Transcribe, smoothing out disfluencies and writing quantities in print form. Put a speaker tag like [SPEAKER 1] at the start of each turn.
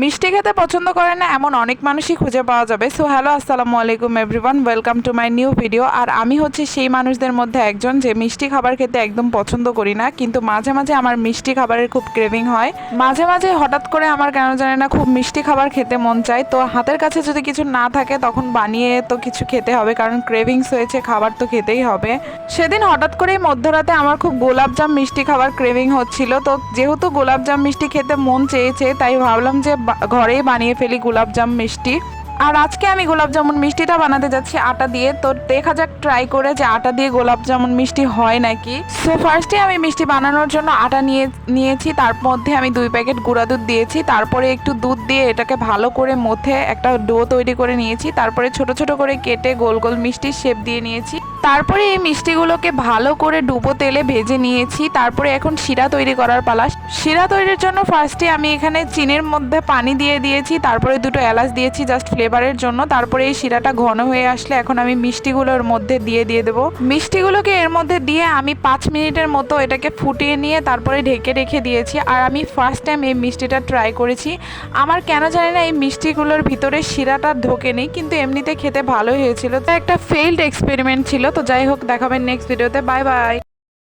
[SPEAKER 1] মিষ্টি খেতে পছন্দ করে না এমন অনেক মানুষই খুঁজে পাওয়া যাবে। সো হ্যালো, আসসালামু আলাইকুম everyone, welcome to my new video. আর আমি হচ্ছে সেই মানুষদের মধ্যে একজন যে মিষ্টি খাবার খেতে একদম পছন্দ করি না, কিন্তু মাঝে মাঝে আমার মিষ্টি খাবারের খুব ক্রেভিং হয়। মাঝে মাঝে হঠাৎ করে আমার কেন জানি না খুব মিষ্টি খাবার খেতে মন চায়। তো হাতের কাছে যদি কিছু না থাকে তখন বানিয়ে তো কিছু খেতে হবে, কারণ ক্রেভিংস হয়েছে, খাবার তো খেতেই হবে। সেদিন হঠাৎ করেই মধ্যরাতে আমার খুব গোলাপজাম মিষ্টি খাবার ক্রেভিং হচ্ছিল। তো যেহেতু গোলাপজাম মিষ্টি খেতে মন চেয়েছে, তাই ভাবলাম যে ঘরেই বানিয়ে ফেলি গোলাপজাম মিষ্টি। আর আজকে আমি গোলাপ জামুন মিষ্টিটা বানাতে যাচ্ছি আটা দিয়ে। তো দেখা যাক ট্রাই করে যে আটা দিয়ে গোলাপ জামুন মিষ্টি হয় নাকি। সো ফার্স্টে আমি মিষ্টি বানানোর জন্য আটা নিয়েছি, তার মধ্যে আমি 2 প্যাকেট গুঁড়া দুধ দিয়েছি, তারপরে একটু দুধ দিয়ে এটাকে ভালো করে মথে একটা ডো তৈরি করে নিয়েছি। তারপরে ছোট ছোট করে কেটে গোল গোল মিষ্টির শেপ দিয়ে নিয়েছি। তারপরে এই মিষ্টিগুলোকে ভালো করে ডুবো তেলে ভেজে নিয়েছি। তারপরে এখন শিরা তৈরি করার পালা। শিরা তৈরির জন্য ফার্স্টে আমি এখানে চিনির মধ্যে পানি দিয়ে দিয়েছি, তারপরে 2টো এলাচ দিয়েছি জাস্ট ফ্লেভারের জন্য। তারপরে এই শিরাটা ঘন হয়ে আসলে এখন আমি মিষ্টিগুলোর মধ্যে দিয়ে দেবো। মিষ্টিগুলোকে এর মধ্যে দিয়ে আমি 5 মিনিটের মতো এটাকে ফুটিয়ে নিয়ে তারপরে ঢেকে রেখে দিয়েছি। আর আমি ফার্স্ট টাইম এই মিষ্টিটা ট্রাই করেছি। আমার কেন জানি না এই মিষ্টিগুলোর ভিতরে শিরাটা ঢোকেনি, কিন্তু এমনিতে খেতে ভালোই হয়েছিল। তো একটা ফেইল্ড এক্সপেরিমেন্ট ছিল। তো যাই হোক, দেখাবেন নেক্সট ভিডিওতে। Bye bye.